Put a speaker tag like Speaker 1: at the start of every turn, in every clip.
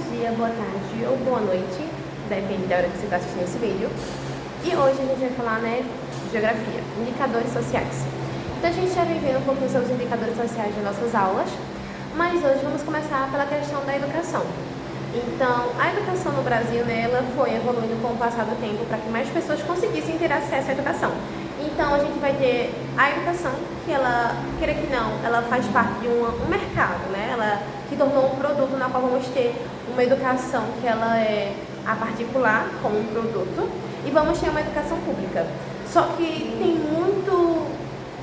Speaker 1: dia, boa tarde ou boa noite, depende da hora que você está assistindo esse vídeo. E hoje a gente vai falar, de geografia, indicadores sociais. Então a gente já vem vendo um pouquinho sobre os indicadores sociais nas nossas aulas, mas hoje vamos começar pela questão da educação. Então, a educação no Brasil, ela foi evoluindo com o passar do tempo para que mais pessoas conseguissem ter acesso à educação. Então, a gente vai ter a educação, que ela, queira que não, ela faz parte de um mercado, Ela se tornou um produto na qual vamos ter uma educação que ela é a particular, como um produto, e vamos ter uma educação pública. Só que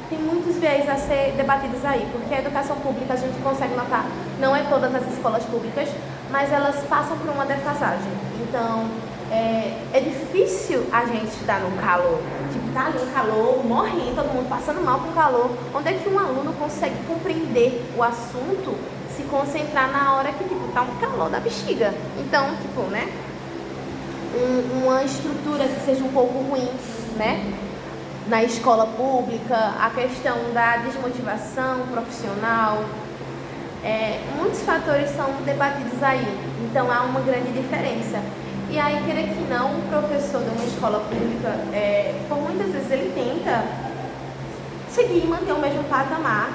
Speaker 1: tem muitos viés a ser debatidos aí, porque a educação pública a gente consegue notar, não é todas as escolas públicas, mas elas passam por uma defasagem. Então, é difícil a gente estudar no calor. Tipo, tá ali no calor, morrendo, todo mundo passando mal com calor. Onde é que um aluno consegue compreender o assunto, se concentrar na hora que, tá um calor da bexiga? Então, uma estrutura que seja um pouco ruim, na escola pública, a questão da desmotivação profissional, muitos fatores são debatidos aí, então há uma grande diferença. E aí, querer que não, o professor de uma escola pública, por muitas vezes ele tenta seguir e manter o mesmo patamar,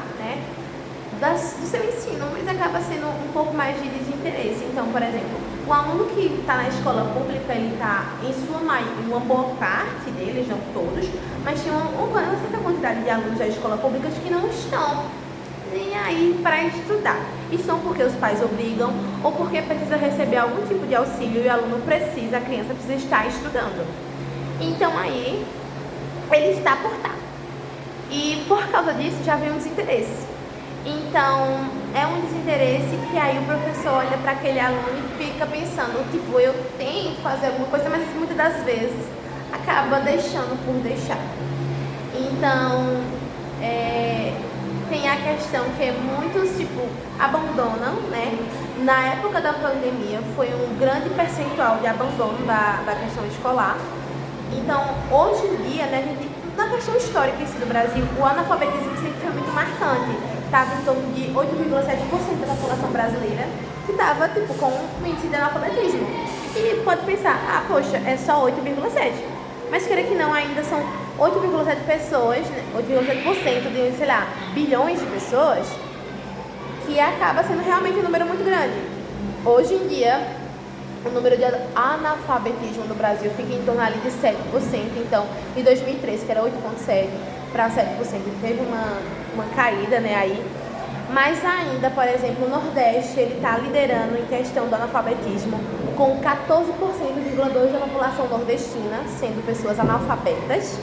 Speaker 1: do seu ensino, mas acaba sendo um pouco mais de desinteresse. Então, por exemplo, o aluno que está na escola pública, ele está, uma boa parte deles, não todos, mas tem uma certa quantidade de alunos da escola pública que não estão nem aí para estudar. Estão porque os pais obrigam ou porque precisa receber algum tipo de auxílio e o aluno precisa, a criança precisa estar estudando. Então aí, ele está por estar. E por causa disso já vem um desinteresse. Então, é um desinteresse que aí o professor olha para aquele aluno e fica pensando, eu tenho que fazer alguma coisa, mas muitas das vezes acaba deixando por deixar. Então, tem a questão que muitos, abandonam, Na época da pandemia, foi um grande percentual de abandono da questão escolar. Então, hoje em dia, na questão histórica em si do Brasil, o analfabetismo sempre foi muito marcante. Estava em torno de 8,7% da população brasileira que estava, com um índice de analfabetismo. E pode pensar, poxa, é só 8,7%. Mas queira que não, ainda são 8,7 pessoas, 8,7% de, bilhões de pessoas, que acaba sendo realmente um número muito grande. Hoje em dia, o número de analfabetismo no Brasil fica em torno ali de 7%. Então, em 2013, que era 8,7% para 7%, teve uma caída, aí. Mas ainda, por exemplo, o Nordeste, ele está liderando em questão do analfabetismo, com 14,2% da população nordestina sendo pessoas analfabetas.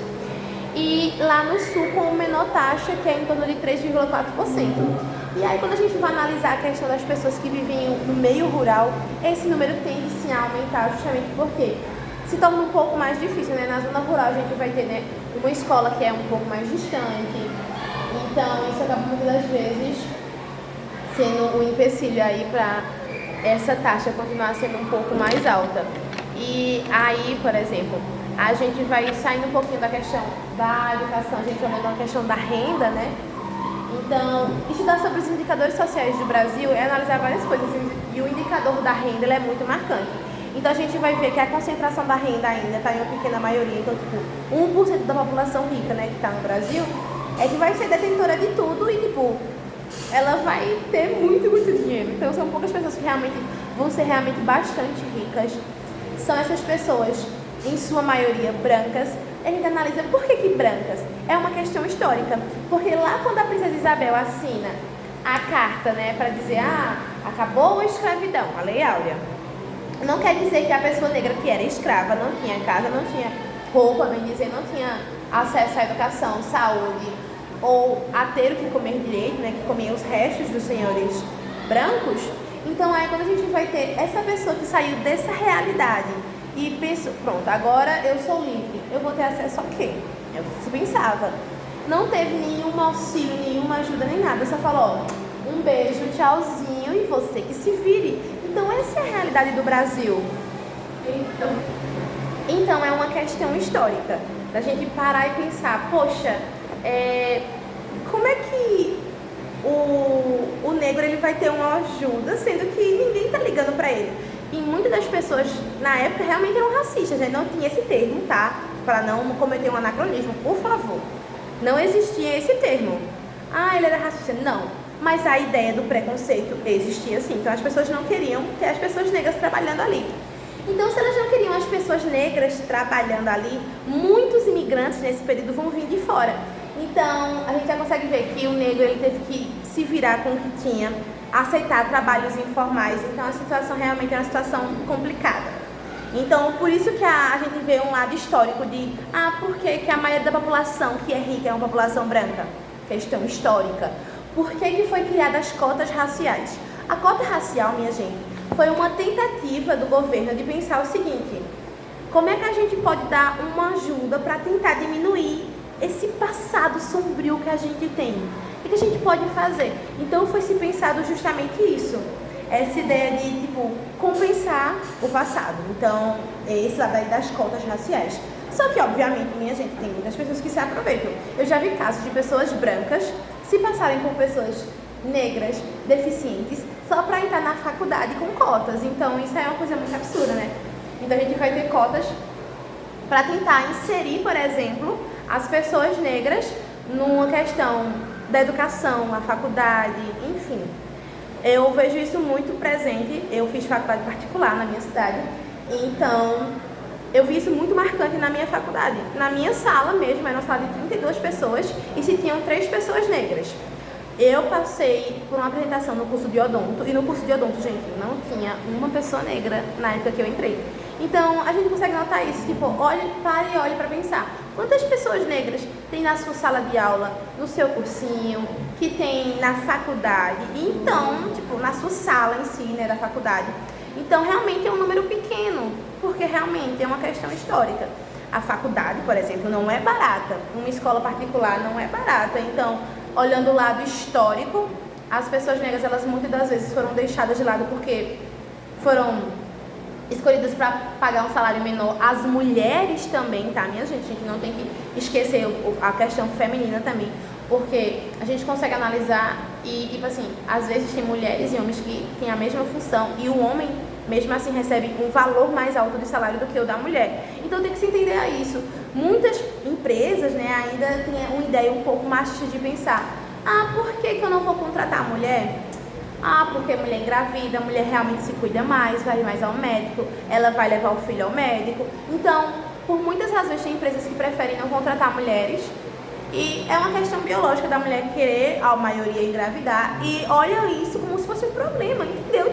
Speaker 1: E lá no Sul, com menor taxa, que é em torno de 3,4%. E aí, quando a gente vai analisar a questão das pessoas que vivem no meio rural, esse número tende sim a aumentar, justamente porque se torna um pouco mais difícil, Na zona rural a gente vai ter, uma escola que é um pouco mais distante. Então, isso acaba muitas das vezes sendo um empecilho aí para essa taxa continuar sendo um pouco mais alta. E aí, por exemplo, a gente vai saindo um pouquinho da questão da educação, a gente vai vendo a questão da renda, Então, estudar sobre os indicadores sociais do Brasil é analisar várias coisas, e o indicador da renda ele é muito marcante. Então, a gente vai ver que a concentração da renda ainda está em uma pequena maioria. Então, 1% da população rica, que está no Brasil, é que vai ser detentora de tudo e, ela vai ter muito, muito dinheiro. Então, são poucas pessoas que vão ser realmente bastante ricas. São essas pessoas, em sua maioria, brancas. A gente analisa por que brancas. É uma questão histórica. Porque lá quando a princesa Isabel assina a carta, para dizer, acabou a escravidão, a Lei Áurea, não quer dizer que a pessoa negra que era escrava não tinha casa, não tinha roupa, bem dizer, não tinha acesso à educação, saúde, ou a ter o que comer direito, que comia os restos dos senhores brancos. Então aí quando a gente vai ter essa pessoa que saiu dessa realidade e pensou, pronto, agora eu sou livre, eu vou ter acesso a quê? Eu pensava. Não teve nenhum auxílio, nenhuma ajuda, nem nada. Só falou, um beijo, tchauzinho e você que se vire. Então essa é a realidade do Brasil. Então é uma questão histórica, da gente parar e pensar, poxa, como é que o negro ele vai vai ter uma ajuda, sendo que ninguém tá ligando pra ele. E muitas das pessoas, na época, realmente eram racistas, né? Não tinha esse termo, tá? Para não cometer um anacronismo, por favor. Não existia esse termo. Ah, ele era racista. Não. Mas a ideia do preconceito existia sim. Então as pessoas não queriam ter as pessoas negras trabalhando ali. Então, se elas não queriam as pessoas negras trabalhando ali, muitos imigrantes nesse período vão vir de fora. Então, a gente já consegue ver que o negro ele teve que se virar com o que tinha, aceitar trabalhos informais. Então, a situação realmente é uma situação complicada. Então, por isso que a gente vê um lado histórico de por que a maioria da população que é rica é uma população branca? Questão histórica. Por que foi criada as cotas raciais? A cota racial, minha gente, foi uma tentativa do governo de pensar o seguinte: como é que a gente pode dar uma ajuda para tentar diminuir esse passado sombrio que a gente tem? O que a gente pode fazer? Então foi se pensado justamente isso, essa ideia de compensar o passado. Então, esse lado aí das cotas raciais. Só que, obviamente, minha gente, tem muitas pessoas que se aproveitam. Eu já vi casos de pessoas brancas se passarem por pessoas negras, deficientes, só para entrar na faculdade com cotas. Então, isso é uma coisa muito absurda, né? Então, a gente vai ter cotas para tentar inserir, por exemplo, as pessoas negras numa questão da educação, a faculdade, enfim. Eu vejo isso muito presente. Eu fiz faculdade particular na minha cidade, então eu vi isso muito marcante na minha faculdade. Na minha sala mesmo, era uma sala de 32 pessoas e se tinham 3 pessoas negras. Eu passei por uma apresentação no curso de odonto, e no curso de odonto, gente, não tinha uma pessoa negra na época que eu entrei. Então, a gente consegue notar isso, pare e olhe para pensar. Quantas pessoas negras tem na sua sala de aula, no seu cursinho, que tem na faculdade, então, na sua sala em si, né, da faculdade. Então, realmente é um número pequeno, porque realmente é uma questão histórica. A faculdade, por exemplo, não é barata. Uma escola particular não é barata. Então, olhando o lado histórico, as pessoas negras, elas muitas das vezes foram deixadas de lado porque foram escolhidas para pagar um salário menor. As mulheres também, tá, minha gente? A gente não tem que esquecer a questão feminina também, porque a gente consegue analisar e, às vezes tem mulheres e homens que têm a mesma função e o homem, mesmo assim, recebe um valor mais alto de salário do que o da mulher. Então tem que se entender a isso. Muitas empresas, né, ainda têm uma ideia um pouco machista de pensar: por que eu não vou contratar a mulher? Porque a mulher engravida, a mulher realmente se cuida mais, vai mais ao médico, ela vai levar o filho ao médico. Então, por muitas razões, tem empresas que preferem não contratar mulheres. E é uma questão biológica da mulher querer, a maioria, engravidar. E olha isso como se fosse um problema, entendeu?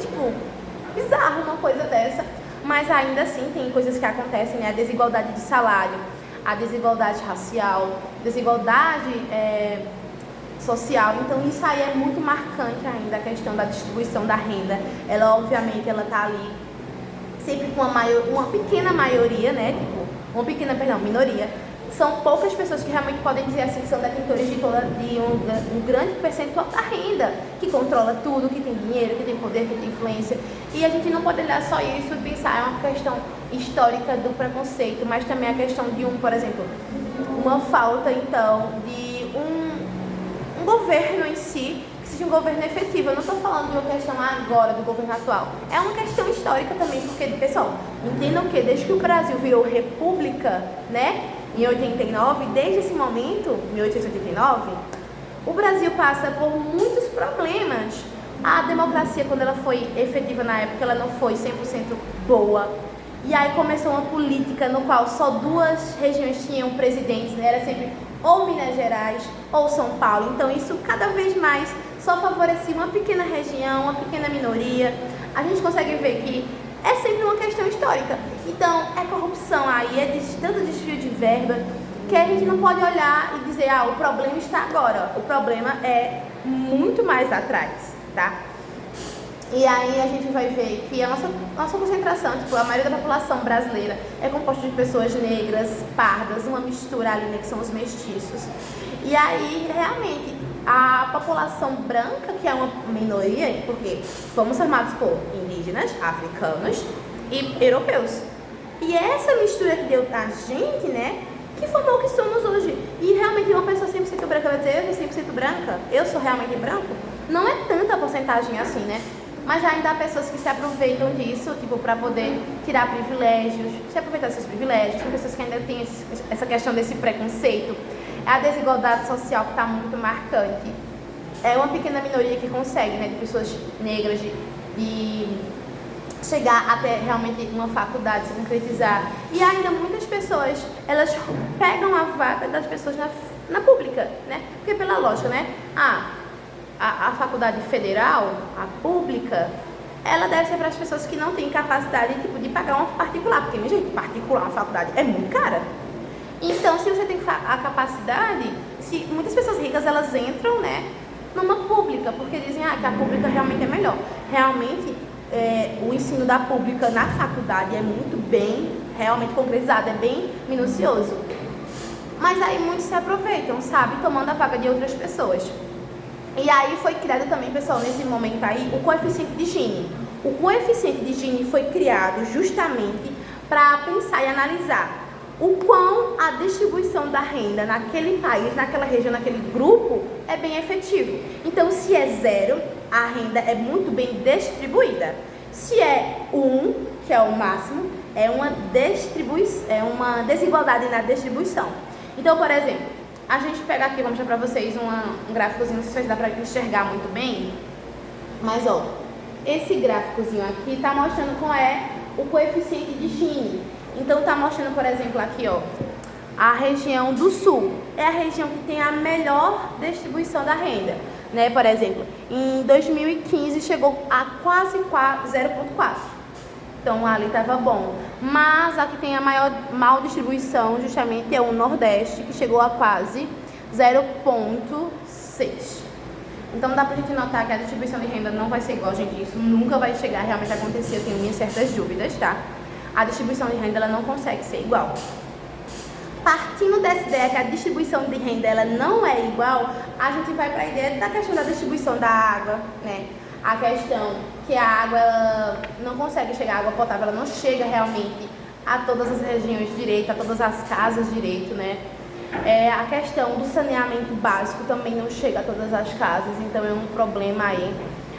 Speaker 1: Bizarro uma coisa dessa. Mas ainda assim tem coisas que acontecem, né? A desigualdade de salário, a desigualdade racial, desigualdade social. Então isso aí é muito marcante ainda, a questão da distribuição da renda. Ela, obviamente, ela tá ali sempre com uma pequena maioria, né? Minoria. São poucas pessoas que realmente podem dizer assim que são detentores de um grande percentual da renda, que controla tudo, que tem dinheiro, que tem poder, que tem influência. E a gente não pode olhar só isso e pensar, é uma questão histórica do preconceito, mas também a questão de por exemplo, uma falta, então, de um governo em si, que seja um governo efetivo. Eu não estou falando de uma questão agora do governo atual. É uma questão histórica também, porque, pessoal, entendam que desde que o Brasil virou república, né, em 89, desde esse momento, 1889, o Brasil passa por muitos problemas. A democracia, quando ela foi efetiva na época, ela não foi 100% boa. E aí começou uma política no qual só 2 regiões tinham presidentes, né? Era sempre ou Minas Gerais ou São Paulo. Então isso cada vez mais só favorecia uma pequena região, uma pequena minoria. A gente consegue ver que é sempre uma questão histórica. Então é corrupção aí, é tanto desvio de verba, que a gente não pode olhar e dizer, o problema está agora. O problema é muito mais atrás, tá? E aí a gente vai ver que a nossa concentração, a maioria da população brasileira é composta de pessoas negras, pardas, uma mistura ali, né, que são os mestiços. E aí, realmente, a população branca, que é uma minoria, porque fomos formados por indígenas, africanos e europeus. E essa mistura que deu a gente, né, que formou o que somos hoje. E realmente uma pessoa 100% branca vai dizer, eu sou 100% branca, eu sou realmente branco? Não é tanta porcentagem assim, né? Mas ainda há pessoas que se aproveitam disso, tipo, para poder tirar privilégios, se aproveitar desses privilégios. Tem pessoas que ainda têm essa questão desse preconceito. É a desigualdade social que está muito marcante. É uma pequena minoria que consegue, né, de pessoas negras, de chegar até realmente uma faculdade, se concretizar. E ainda muitas pessoas, elas pegam a vaga das pessoas na pública, né? Porque pela lógica, né? A faculdade federal, a pública, ela deve ser para as pessoas que não têm capacidade, tipo, de pagar uma particular. Porque, minha gente, particular, uma faculdade é muito cara. Então, se você tem a capacidade, se muitas pessoas ricas, elas entram, né, numa pública, porque dizem que a pública realmente é melhor. Realmente, o ensino da pública na faculdade é muito bem, realmente concretizado, é bem minucioso. Mas aí muitos se aproveitam, sabe, tomando a vaga de outras pessoas. E aí foi criado também, pessoal, nesse momento aí, o coeficiente de Gini. O coeficiente de Gini foi criado justamente para pensar e analisar o quão a distribuição da renda naquele país, naquela região, naquele grupo, é bem efetivo. Então, se é 0, a renda é muito bem distribuída. Se é 1, que é o máximo, é uma desigualdade na distribuição. Então, por exemplo, a gente pega aqui, vou mostrar pra vocês um gráficozinho, não sei se vai dar pra enxergar muito bem, mas ó, esse gráficozinho aqui tá mostrando qual é o coeficiente de Gini. Então tá mostrando, por exemplo, aqui ó, a região do sul, é a região que tem a melhor distribuição da renda, né? Por exemplo, em 2015 chegou a quase 0,4. Então ali estava bom, mas a que tem a maior distribuição justamente é o Nordeste, que chegou a quase 0,6. Então dá pra gente notar que a distribuição de renda não vai ser igual, gente, isso nunca vai chegar realmente a acontecer, eu tenho minhas certas dúvidas, tá? A distribuição de renda ela não consegue ser igual. Partindo dessa ideia que a distribuição de renda ela não é igual, a gente vai para a ideia da questão da distribuição da água, né? A questão que a água ela não consegue chegar, a água potável ela não chega realmente a todas as regiões direito, a todas as casas direito, né? A questão do saneamento básico também não chega a todas as casas, então é um problema aí.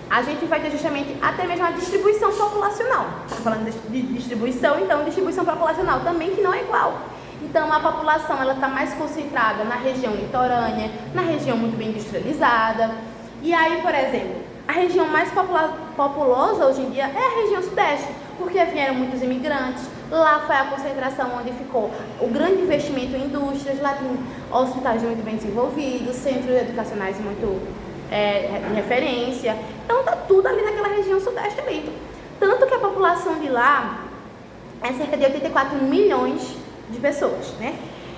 Speaker 1: A gente vai ter justamente até mesmo a distribuição populacional. Tá falando de distribuição, então distribuição populacional também que não é igual. Então a população ela está mais concentrada na região litorânea, na região muito bem industrializada. E aí, por exemplo, a região mais populosa hoje em dia é a região sudeste, porque vieram muitos imigrantes. Lá foi a concentração onde ficou o grande investimento em indústrias, lá tem hospitais muito bem desenvolvidos, centros educacionais muito de referência. Então tá tudo ali naquela região sudeste ali. Tanto que a população de lá é cerca de 84 milhões de pessoas, né?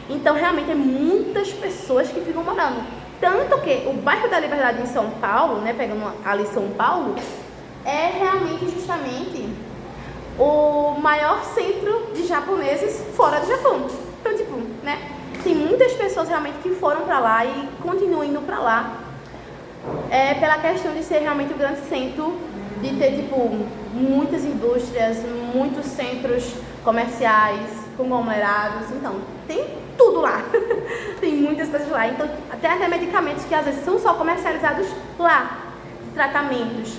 Speaker 1: Então realmente é muitas pessoas que ficam morando. Tanto que o bairro da Liberdade em São Paulo, né, pegando ali São Paulo, é realmente justamente o maior centro de japoneses fora do Japão. Então, tipo, né, tem muitas pessoas realmente que foram pra lá e continuam indo pra lá. Pela questão de ser realmente um grande centro, de ter, tipo, muitas indústrias, muitos centros comerciais, conglomerados, então, tem tudo lá. Tem muitas coisas lá, então, até medicamentos que às vezes são só comercializados lá, tratamentos.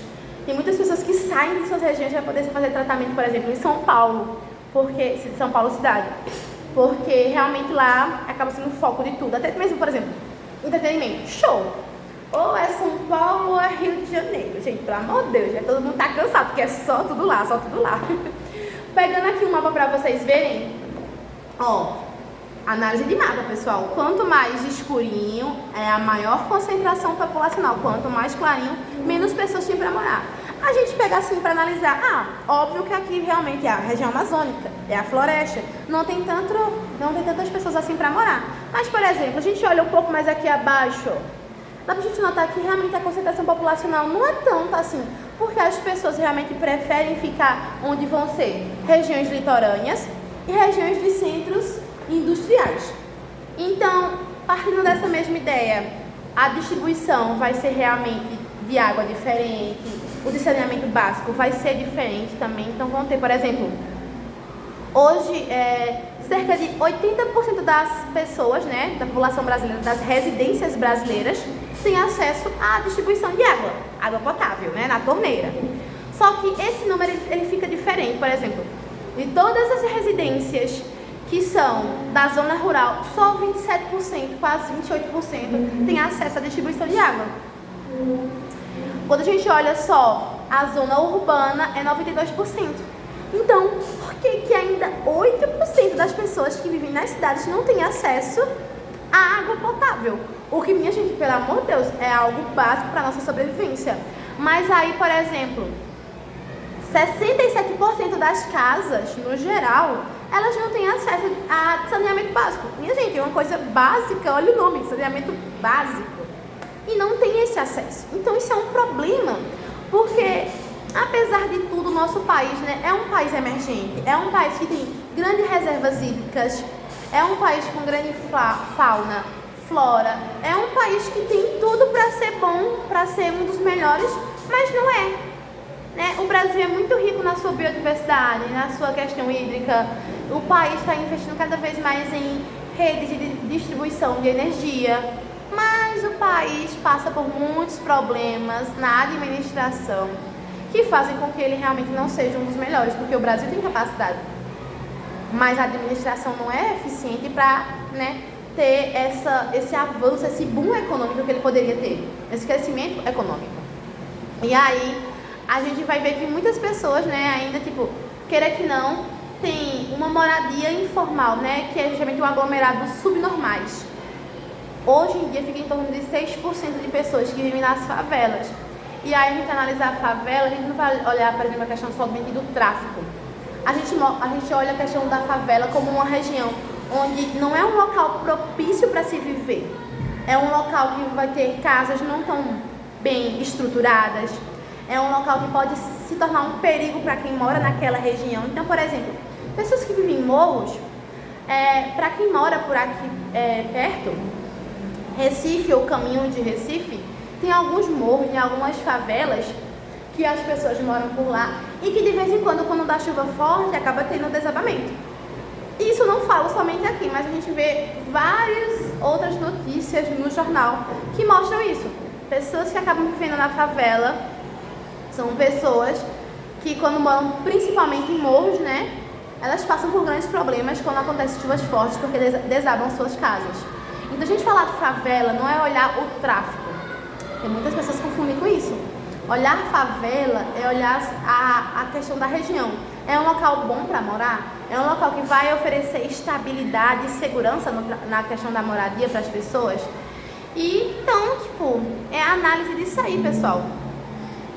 Speaker 1: Tem muitas pessoas que saem de suas regiões para poder fazer tratamento, por exemplo, em São Paulo, porque São Paulo cidade, porque realmente lá acaba sendo o foco de tudo, até mesmo, por exemplo, entretenimento, show. Ou é São Paulo ou é Rio de Janeiro, gente, pelo amor de Deus, todo mundo tá cansado, porque é só tudo lá, só tudo lá. Pegando aqui um mapa para vocês verem, ó, análise de mapa, pessoal. Quanto mais escurinho é a maior concentração populacional, quanto mais clarinho, menos pessoas tem para morar. A gente pega assim para analisar, óbvio que aqui realmente é a região amazônica, é a floresta, não tem tantas pessoas assim para morar. Mas, por exemplo, a gente olha um pouco mais aqui abaixo, dá pra gente notar que realmente a concentração populacional não é tanto assim, porque as pessoas realmente preferem ficar onde vão ser regiões litorâneas e regiões de centros industriais. Então, partindo dessa mesma ideia, a distribuição vai ser realmente de água diferente, o de saneamento básico vai ser diferente também. Então, vão ter, por exemplo, hoje, cerca de 80% das pessoas, né, da população brasileira, das residências brasileiras, tem acesso à distribuição de água potável, né, na torneira. Só que esse número ele fica diferente. Por exemplo, de todas as residências que são da zona rural, só 27%, quase 28% tem acesso à distribuição de água. Quando a gente olha só a zona urbana, é 92%. Então, por que ainda 8% das pessoas que vivem nas cidades não têm acesso à água potável? O que, minha gente, pelo amor de Deus, é algo básico para a nossa sobrevivência. Mas aí, por exemplo, 67% das casas, no geral, elas não têm acesso a saneamento básico. Minha gente, é uma coisa básica, olha o nome, saneamento básico. E não tem esse acesso. Então isso é um problema, porque apesar de tudo, o nosso país, né, é um país emergente, é um país que tem grandes reservas hídricas, é um país com grande fauna, flora, é um país que tem tudo para ser bom, para ser um dos melhores, mas não é. Né? O Brasil é muito rico na sua biodiversidade, na sua questão hídrica. O país está investindo cada vez mais em redes de distribuição de energia, mas o país passa por muitos problemas na administração que fazem com que ele realmente não seja um dos melhores, porque o Brasil tem capacidade, mas a administração não é eficiente para, né, ter esse avanço, esse boom econômico que ele poderia ter, esse crescimento econômico. E aí a gente vai ver que muitas pessoas, né, ainda, tipo, queira que não, tem uma moradia informal, né, que é justamente um aglomerado subnormais. Hoje em dia fica em torno de 6% de pessoas que vivem nas favelas. E aí a gente analisar a favela, a gente não vai olhar, por exemplo, a questão somente do tráfico. A gente olha a questão da favela como uma região onde não é um local propício para se viver. É um local que vai ter casas não tão bem estruturadas. É um local que pode se tornar um perigo para quem mora naquela região. Então, por exemplo, pessoas que vivem em morros, para quem mora por aqui perto, Recife ou caminho de Recife, tem alguns morros, tem algumas favelas que as pessoas moram por lá e que de vez em quando dá chuva forte, acaba tendo desabamento. Isso não falo somente aqui, mas a gente vê várias outras notícias no jornal que mostram isso. Pessoas que acabam vivendo na favela são pessoas que, quando moram principalmente em morros, né, elas passam por grandes problemas quando acontecem chuvas fortes, porque desabam suas casas. Então, a gente falar de favela não é olhar o tráfico, porque muitas pessoas confundem com isso. Olhar favela é olhar a questão da região. É um local bom para morar? É um local que vai oferecer estabilidade e segurança na questão da moradia para as pessoas? E então, tipo, é a análise disso aí, pessoal.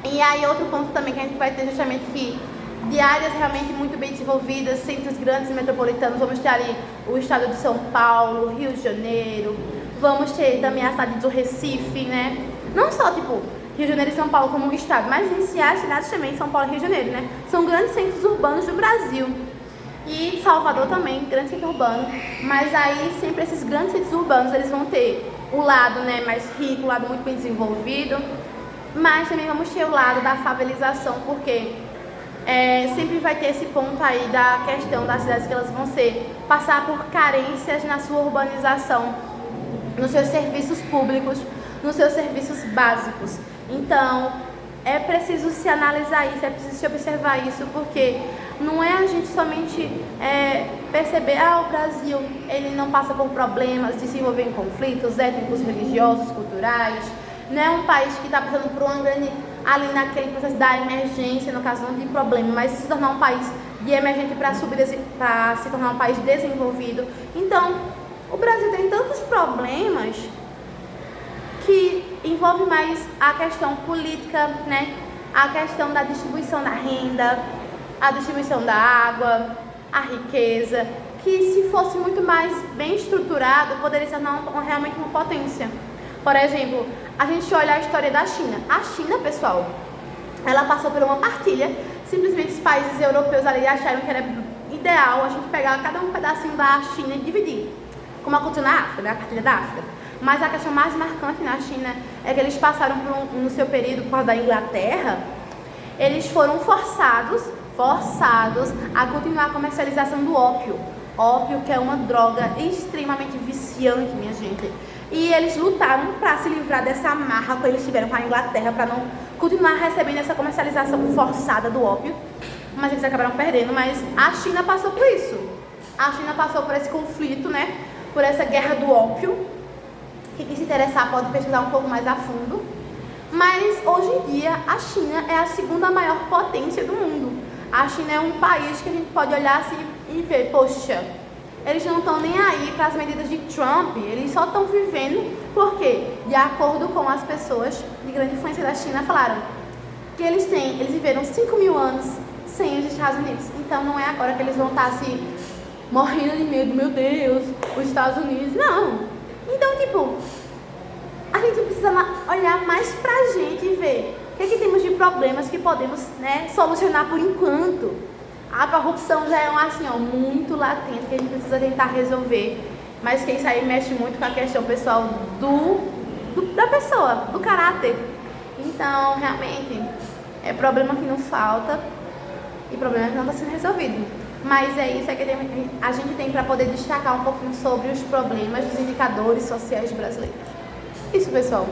Speaker 1: E aí, outro ponto também que a gente vai ter justamente que de áreas realmente muito bem desenvolvidas, centros grandes e metropolitanos, vamos ter ali o estado de São Paulo, Rio de Janeiro, vamos ter também a cidade do Recife, né? Não só, tipo, Rio de Janeiro e São Paulo como um estado, mas em as cidades também, São Paulo e Rio de Janeiro, né? São grandes centros urbanos do Brasil. E Salvador também, grande centro urbano. Mas aí, sempre esses grandes centros urbanos, eles vão ter o lado, né, mais rico, o lado muito bem desenvolvido, mas também vamos ter o lado da favelização, porque sempre vai ter esse ponto aí da questão das cidades que elas vão passar por carências na sua urbanização, nos seus serviços públicos, nos seus serviços básicos. Então, é preciso se analisar isso, é preciso se observar isso, porque não é a gente somente perceber, o Brasil, ele não passa por problemas de se envolver em conflitos étnicos, religiosos, culturais. Não é um país que está passando por uma grande, ali naquele processo da emergência, no caso não de problema, mas se tornar um país de emergente para se tornar um país desenvolvido. Então, o Brasil tem tantos problemas que envolve mais a questão política, né? A questão da distribuição da renda, a distribuição da água, a riqueza, que se fosse muito mais bem estruturado, poderia se tornar realmente uma potência. Por exemplo, a gente olha a história da China. A China, pessoal, ela passou por uma partilha. Simplesmente os países europeus ali acharam que era ideal a gente pegar cada um pedacinho da China e dividir, como aconteceu na África, né? A partilha da África. Mas a questão mais marcante na China é que eles passaram no seu período, por causa da Inglaterra, eles foram forçados a continuar a comercialização do ópio. Ópio, que é uma droga extremamente viciante, minha gente. E eles lutaram para se livrar dessa amarra que eles tiveram com a Inglaterra, para não continuar recebendo essa comercialização forçada do ópio. Mas eles acabaram perdendo. Mas a China passou por isso. A China passou por esse conflito, né? Por essa guerra do ópio. Quem se interessar pode pesquisar um pouco mais a fundo. Mas hoje em dia a China é a segunda maior potência do mundo. A China é um país que a gente pode olhar assim e ver, poxa, eles não estão nem aí para as medidas de Trump, eles só estão vivendo porque, de acordo com as pessoas de grande influência da China, falaram que eles viveram 5.000 anos sem os Estados Unidos. Então não é agora que eles vão estar assim, morrendo de medo, meu Deus, os Estados Unidos, não. Então, tipo, a gente precisa olhar mais pra gente e ver o que é que temos de problemas que podemos, né, solucionar por enquanto. A corrupção já é assim, ó, muito latente, que a gente precisa tentar resolver. Mas que isso aí mexe muito com a questão pessoal da pessoa, do caráter. Então, realmente, é problema que não falta e problema que não está sendo resolvido. Mas é isso que a gente tem para poder destacar um pouquinho sobre os problemas dos indicadores sociais brasileiros. Isso, pessoal.